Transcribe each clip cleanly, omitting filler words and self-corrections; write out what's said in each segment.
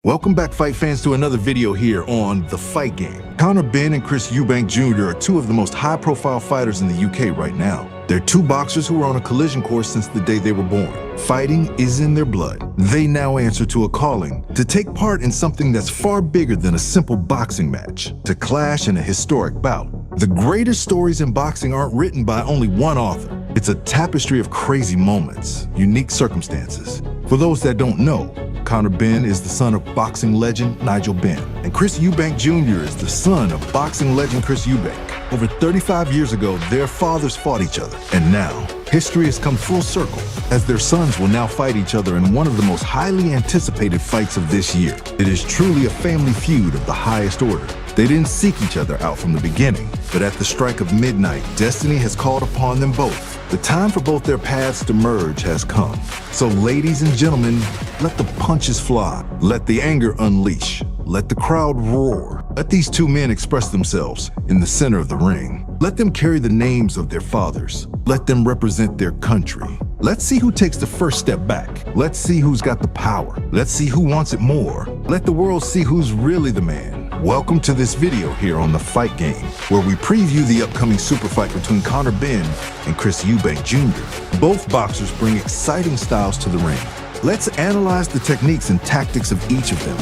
Welcome back, fight fans, to another video here on The Fight Game. Conor Benn and Chris Eubank Jr. are two of the most high-profile fighters in the UK right now. They're two boxers who are on a collision course since the day they were born. Fighting is in their blood. They now answer to a calling to take part in something that's far bigger than a simple boxing match, to clash in a historic bout. The greatest stories in boxing aren't written by only one author. It's a tapestry of crazy moments, unique circumstances. For those that don't know, Conor Benn is the son of boxing legend Nigel Benn, and Chris Eubank Jr. is the son of boxing legend Chris Eubank. Over 35 years ago, their fathers fought each other, and now history has come full circle, as their sons will now fight each other in one of the most highly anticipated fights of this year. It is truly a family feud of the highest order. They didn't seek each other out from the beginning, but at the strike of midnight, destiny has called upon them both. The time for both their paths to merge has come. So ladies and gentlemen, let the punches fly. Let the anger unleash. Let the crowd roar. Let these two men express themselves in the center of the ring. Let them carry the names of their fathers. Let them represent their country. Let's see who takes the first step back. Let's see who's got the power. Let's see who wants it more. Let the world see who's really the man. Welcome to this video here on The Fight Game, where we preview the upcoming super fight between Conor Benn and Chris Eubank Jr. Both boxers bring exciting styles to the ring. Let's analyze the techniques and tactics of each of them.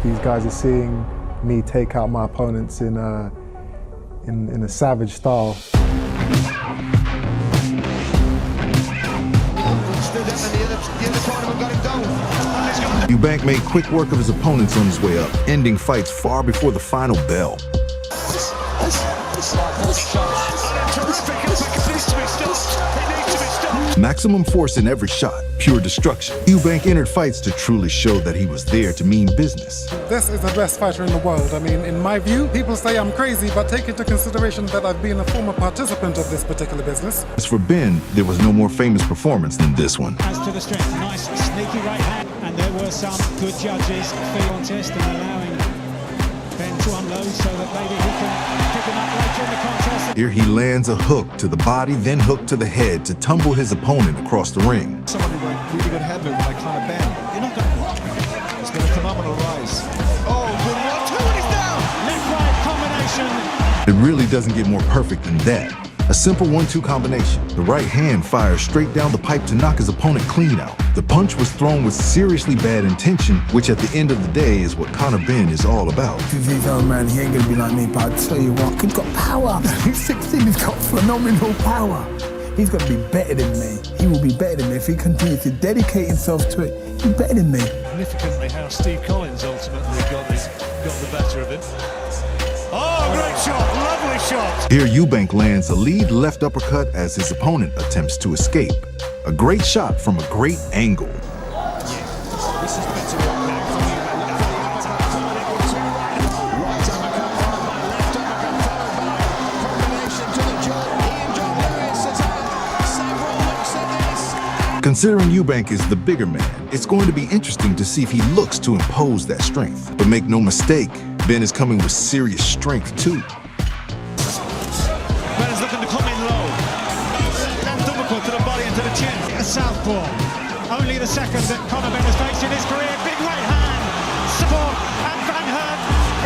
These guys are seeing me take out my opponents in a savage style. Eubank made quick work of his opponents on his way up, ending fights far before the final bell. Maximum force in every shot, pure destruction. Eubank entered fights to truly show that he was there to mean business. This is the best fighter in the world. I mean, in my view, people say I'm crazy, but take into consideration that I've been a former participant of this particular business. As for Benn, there was no more famous performance than this one. As to the strength, nice sneaky right hand, and there were some good judges for the contest and allowing Benn to unload so that maybe he can pick him up later in the contest. Here he lands a hook to the body, then hook to the head to tumble his opponent across the ring. Someone who went really good head movement like Conor Benn. You're not going to. It's been a phenomenal rise. Oh, good 1-2 and he's down. Left-right combination. It really doesn't get more perfect than that. A simple 1-2 combination. The right hand fires straight down the pipe to knock his opponent clean out. The punch was thrown with seriously bad intention, which at the end of the day is what Conor Benn is all about. He's his own man, he ain't gonna be like me, but I tell you what, he's got power. He's 16, he's got phenomenal power. He's gonna be better than me. He will be better than me if he continues to dedicate himself to it. He's better than me. Significantly how Steve Collins ultimately got the better of him. Oh, great shot, lovely shot. Here Eubank lands a lead left uppercut as his opponent attempts to escape. A great shot from a great angle. Yeah, this is better work now from Eubank. Considering Eubank is the bigger man, it's going to be interesting to see if he looks to impose that strength. But make no mistake, Benn is coming with serious strength too. Benn is looking to come in low. Left uppercut to the body and to the chin. A southpaw. Only the second that Conor Benn has faced in his career. Big right hand. Support and Van Hurt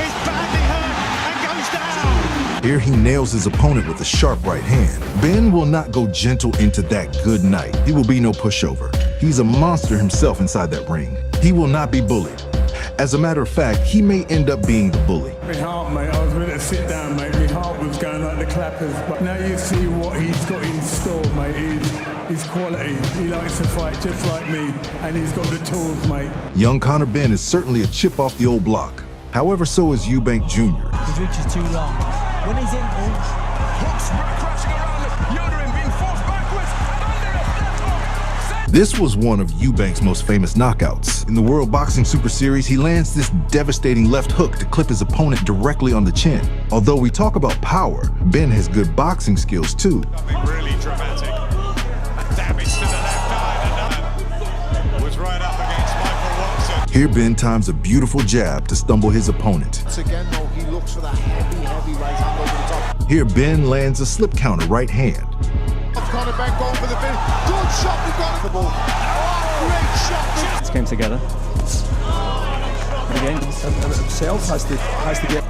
is badly hurt and goes down. Here he nails his opponent with a sharp right hand. Benn will not go gentle into that good night. He will be no pushover. He's a monster himself inside that ring. He will not be bullied. As a matter of fact, he may end up being the bully. My heart, mate, I was ready to sit down, mate. My heart was going like the clappers. But now you see what he's got in store, mate. His quality. He likes to fight just like me, and he's got the tools, mate. Young Conor Benn is certainly a chip off the old block. However, so is Eubank Jr. His reach is too long. When he's in, Hooks crashing around him. Yodeling being forced backwards. This was one of Eubank's most famous knockouts. In the World Boxing Super Series, he lands this devastating left hook to clip his opponent directly on the chin. Although we talk about power, Benn has good boxing skills too. Something really dramatic. Damage to the left eye, and was right up against Michael Watson. Here Benn times a beautiful jab to stumble his opponent. Once again, though, he looks for that heavy right hand over the top. Here Benn lands a slip counter right hand. Conor Benn going for the finish. Good shot, we've got the ball. Oh, great shot. Came together. And again, and himself has to get.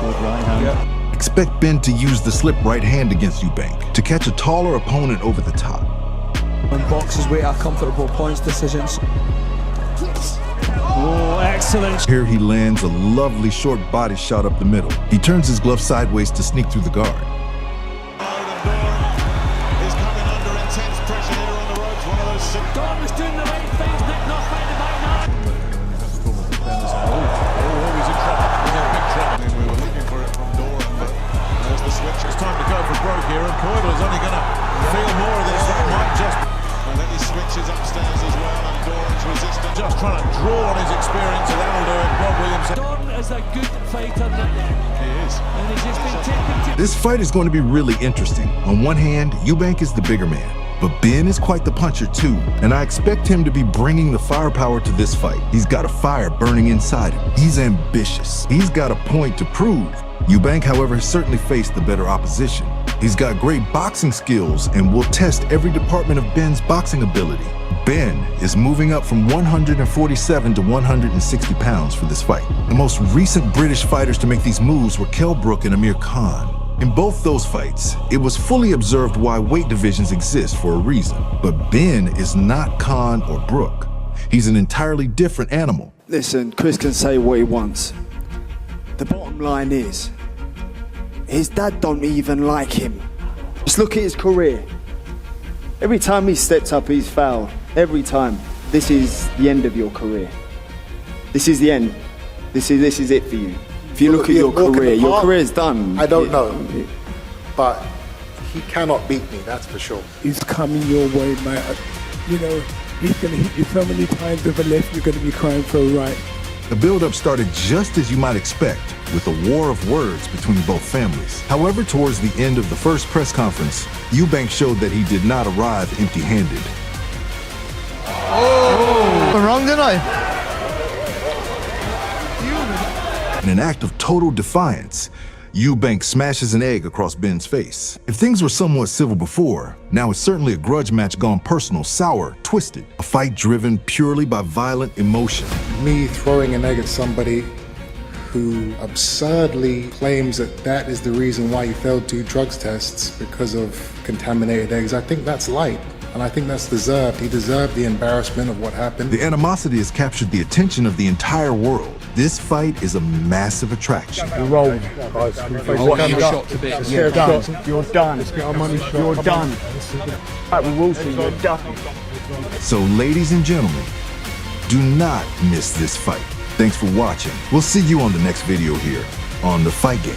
Good right hand. Yeah. Expect Ben to use the slip right hand against Eubank to catch a taller opponent over the top. And boxes weight at comfortable points decisions. Oh, excellent. Here he lands a lovely short body shot up the middle. He turns his glove sideways to sneak through the guard. He's coming under intense pressure here on the ropes. One of those six. Dawn was doing the right things, Nick not finding by now. He's in trouble. He's in big trouble. I mean, we were looking for it from Doran, but there's the switch. It's time to go for broke here, and Coyle is only going to feel more of this. That might just... And then he switches upstairs as well, and Doran's resistant. Just trying to draw on his experience, and that'll do it. Bob Williams. Dawn is a good fighter, Nick. He is. And he's just been taken to... This fight is going to be really interesting. On one hand, Eubank is the bigger man, but Ben is quite the puncher too, and I expect him to be bringing the firepower to this fight. He's got a fire burning inside him. He's ambitious. He's got a point to prove. Eubank, however, has certainly faced the better opposition. He's got great boxing skills and will test every department of Ben's boxing ability. Ben is moving up from 147 to 160 pounds for this fight. The most recent British fighters to make these moves were Kell Brook and Amir Khan. In both those fights, it was fully observed why weight divisions exist for a reason. But Ben is not Khan or Brook. He's an entirely different animal. Listen, Chris can say what he wants. The bottom line is, his dad don't even like him. Just look at his career. Every time he steps up, he's fouled. Every time. This is the end of your career. This is the end. This is it for you. If you look at your career is done. I don't know, but he cannot beat me, that's for sure. He's coming your way, mate. You know, he's going to hit you so many times with a left, you're going to be crying for a right. The build-up started just as you might expect, with a war of words between both families. However, towards the end of the first press conference, Eubank showed that he did not arrive empty-handed. Oh! Wrong, didn't I? In an act of total defiance, Eubank smashes an egg across Ben's face. If things were somewhat civil before, now it's certainly a grudge match gone personal, sour, twisted. A fight driven purely by violent emotion. Me throwing an egg at somebody who absurdly claims that is the reason why he failed 2 drugs tests because of contaminated eggs, I think that's light. And I think that's deserved. He deserved the embarrassment of what happened. The animosity has captured the attention of the entire world. This fight is a massive attraction. You're rolling, guys. I want you shot to bits. You're done. You're done. You're done. Right, we will see. You're done. So, ladies and gentlemen, do not miss this fight. Thanks for watching. We'll see you on the next video here on The Fight Game.